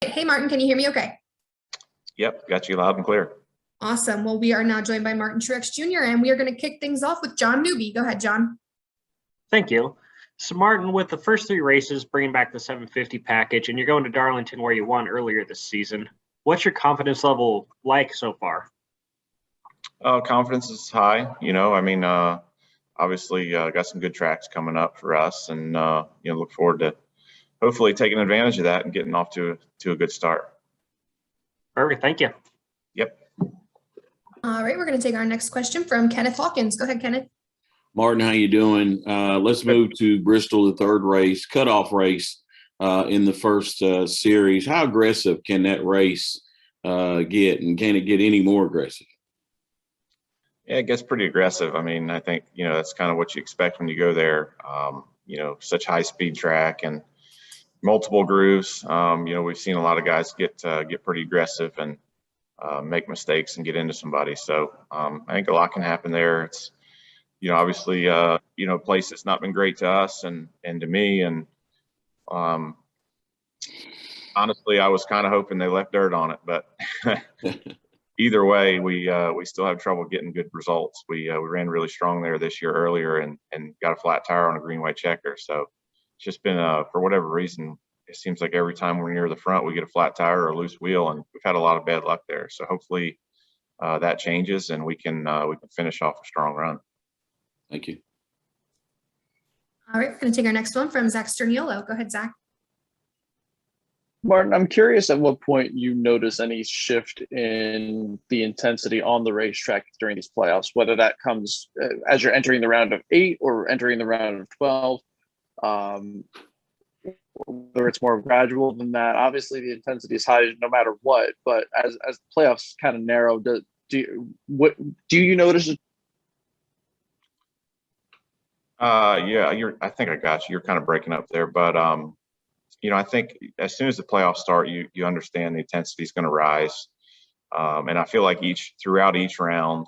Hey, Martin, can you hear me okay? Yep, got you loud and clear. Awesome. Well, we are now joined by Martin Truex Jr., and we are going to kick things off with John Newby. Go ahead, John. Thank you. So, Martin, with the first three races bringing back the 750 package, and you're going to Darlington where you won earlier this season, what's your confidence level like so far? Confidence is high. Obviously, got some good tracks coming up for us, and look forward to hopefully taking advantage of that and getting off to a good start. Perfect. Thank you. Yep. All right, we're going to take our next question from Kenneth Hawkins. Go ahead, Kenneth. Martin, how you doing? Let's move to Bristol, the third race, cutoff race in the first series. How aggressive can that race get, and can it get any more aggressive? Yeah, it gets pretty aggressive. I think, that's kind of what you expect when you go there. Such high speed track and multiple grooves. We've seen a lot of guys get pretty aggressive and make mistakes and get into somebody. So I think a lot can happen there. It's, obviously, a place that's not been great to us and to me. And honestly, I was kind of hoping they left dirt on it, but either way, we still have trouble getting good results. We ran really strong there this year earlier and got a flat tire on a green white checker. So it's just been for whatever reason, it seems like every time we're near the front, we get a flat tire or a loose wheel, and we've had a lot of bad luck there. So hopefully that changes and we can finish off a strong run. Thank you. All right, we're going to take our next one from Zach Sterniolo. Go ahead, Zach. Martin, I'm curious at what point you notice any shift in the intensity on the racetrack during these playoffs, whether that comes as you're entering the round of 8 or entering the round of 12, whether it's more gradual than that. Obviously, the intensity is high no matter what, but as the playoffs kind of narrow, do you notice it? Yeah, I think I got you. You're kind of breaking up there, but I think as soon as the playoffs start, you understand the intensity is going to rise, and I feel like throughout each round,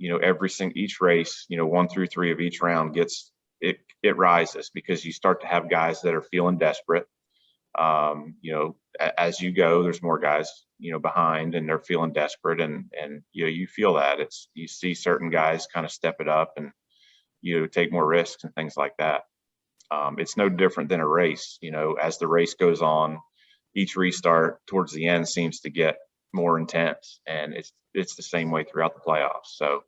each race, 1 through 3 of each round it rises because you start to have guys that are feeling desperate. As you go, there's more guys behind, and they're feeling desperate, and you feel that you see certain guys kind of step it up and take more risks and things like that. It's no different than a race. As the race goes on, each restart towards the end seems to get more intense, and it's the same way throughout the playoffs. So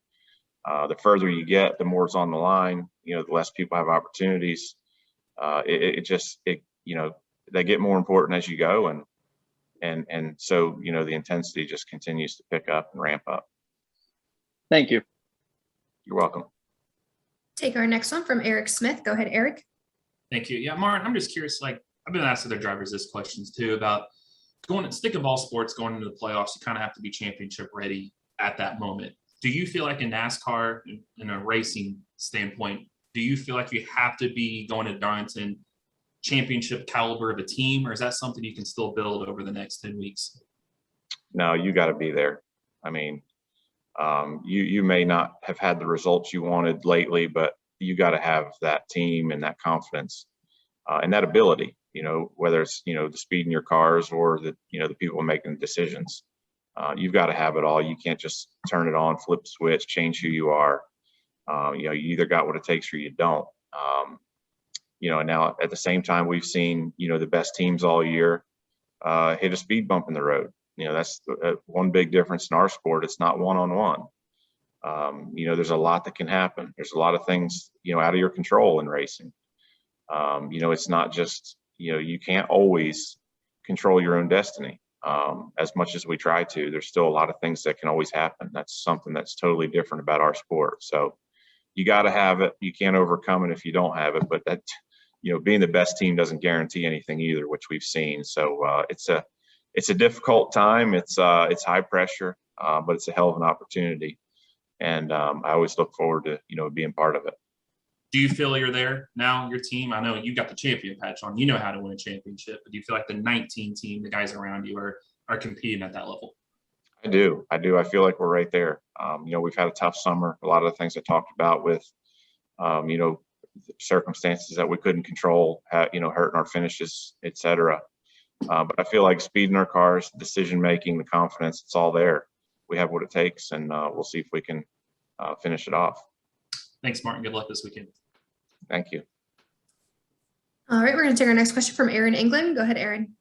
the further you get, the more is on the line. The less people have opportunities. They get more important as you go, and so the intensity just continues to pick up and ramp up. Thank you. You're welcome. Take our next one from Eric Smith. Go ahead, Eric. Thank you. Yeah, Martin, I'm just curious, I've been asked other drivers this questions too about stick of all sports going into the playoffs, you kind of have to be championship ready at that moment. Do you feel like in NASCAR, in a racing standpoint, do you feel like you have to be going to Darlington championship caliber of a team, or is that something you can still build over the next 10 weeks? No, you got to be there. You may not have had the results you wanted lately, but you got to have that team and that confidence and that ability, whether it's, the speed in your cars or the people making decisions. You've got to have it all. You can't just turn it on, flip the switch, change who you are. You either got what it takes or you don't. And now at the same time, we've seen, the best teams all year hit a speed bump in the road. That's one big difference in our sport. It's not one-on-one. There's a lot that can happen. There's a lot of things, out of your control in racing. It's not just, you can't always control your own destiny. As much as we try to, there's still a lot of things that can always happen. That's something that's totally different about our sport. So you got to have it. You can't overcome it if you don't have it, but that, being the best team doesn't guarantee anything either, which we've seen. So it's a difficult time. It's high pressure, but it's a hell of an opportunity. And I always look forward to, being part of it. Do you feel you're there now, your team? I know you got the champion patch on. You know how to win a championship. But do you feel like the 19 team, the guys around you are competing at that level? I do. I feel like we're right there. We've had a tough summer. A lot of the things I talked about with, circumstances that we couldn't control, hurting our finishes, et cetera. But I feel like speed in our cars, decision making, the confidence, it's all there. We have what it takes, and we'll see if we can finish it off. Thanks, Martin. Good luck this weekend. Thank you. All right, we're going to take our next question from Aaron England. Go ahead, Aaron.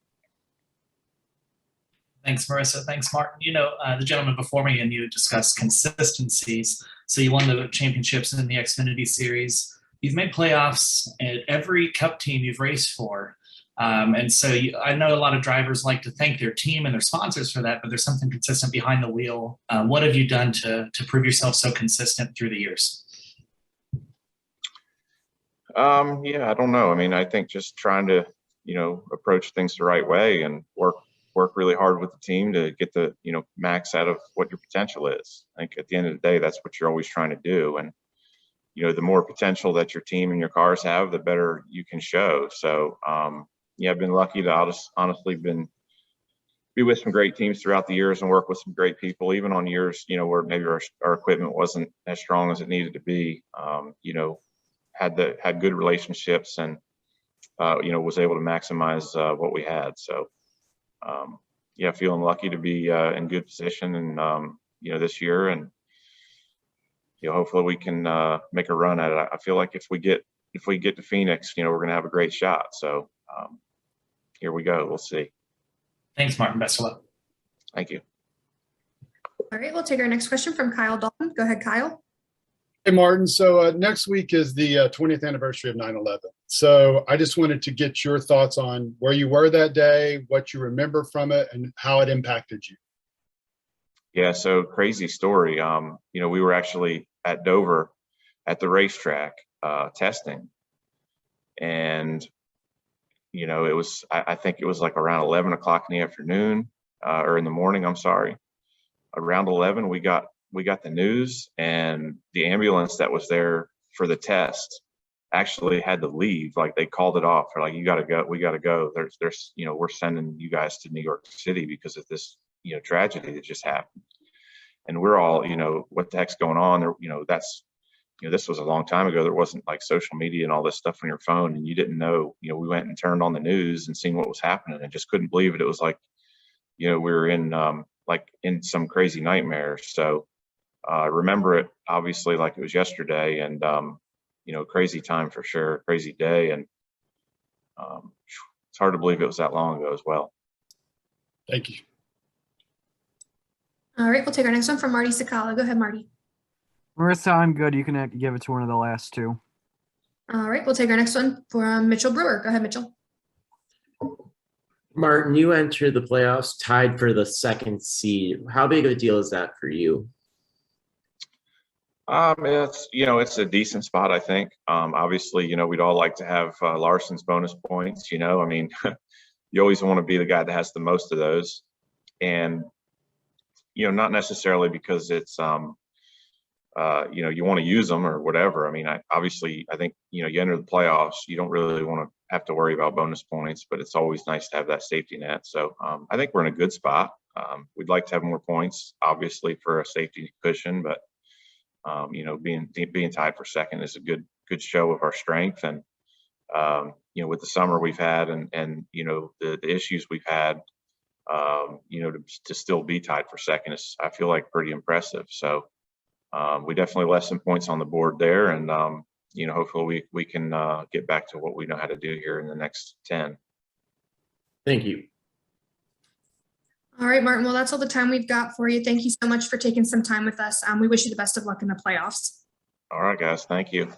Thanks, Marissa. Thanks, Martin. The gentleman before me and you discussed consistencies. So you won the championships in the Xfinity Series. You've made playoffs at every Cup team you've raced for. And so I know a lot of drivers like to thank their team and their sponsors for that, but there's something consistent behind the wheel. What have you done to prove yourself so consistent through the years? Yeah, I don't know. I mean, I think just trying to, approach things the right way and work really hard with the team to get the, max out of what your potential is. I think at the end of the day, that's what you're always trying to do. And, the more potential that your team and your cars have, the better you can show. So, I've been lucky to honestly be with some great teams throughout the years and work with some great people, even on years, where maybe our equipment wasn't as strong as it needed to be. Had good relationships and, was able to maximize what we had. So, feeling lucky to be in good position and, this year, and, hopefully we can make a run at it. I feel like if we get to Phoenix, we're going to have a great shot. So here we go. We'll see. Thanks, Martin. Best of luck. Thank you. All right, we'll take our next question from Kyle Dalton. Go ahead, Kyle. Hey, Martin. So next week is the 20th anniversary of 9/11. So I just wanted to get your thoughts on where you were that day, what you remember from it, and how it impacted you. Yeah, so crazy story. We were actually at Dover at the racetrack testing. And, I think it was like around 11 o'clock in the afternoon or in the morning, I'm sorry. Around 11, we got the news, and the ambulance that was there for the test actually had to leave. Like, they called it off. They're like, you got to go. We got to go. There's, we're sending you guys to New York City because of this, tragedy that just happened. And we're all, what the heck's going on there? This was a long time ago. There wasn't like social media and all this stuff on your phone, and you didn't know. We went and turned on the news and seen what was happening, and just couldn't believe it. It was like, we were in in some crazy nightmare. So I remember it obviously like it was yesterday, and crazy time for sure, crazy day, and it's hard to believe it was that long ago as well. Thank you. All right, we'll take our next one from Marty Sakala. Go ahead, Marty. Marissa, I'm good. You can give it to one of the last two. All right, we'll take our next one from Mitchell Brewer. Go ahead, Mitchell. Martin, you entered the playoffs tied for the second seed. How big of a deal is that for you? It's a decent spot, I think. Obviously, we'd all like to have Larson's bonus points. I mean, you always want to be the guy that has the most of those, and not necessarily because it's you want to use them or whatever. I mean, I think you enter the playoffs, you don't really want to have to worry about bonus points, but it's always nice to have that safety net. So I think we're in a good spot. We'd like to have more points, obviously, for a safety cushion, but being tied for second is a good show of our strength. And with the summer we've had and the issues we've had, to still be tied for second is, I feel like, pretty impressive. So we definitely left some points on the board there, and hopefully we can get back to what we know how to do here in the next 10. Thank you. All right, Martin. Well, that's all the time we've got for you. Thank you so much for taking some time with us. We wish you the best of luck in the playoffs. All right, guys. Thank you.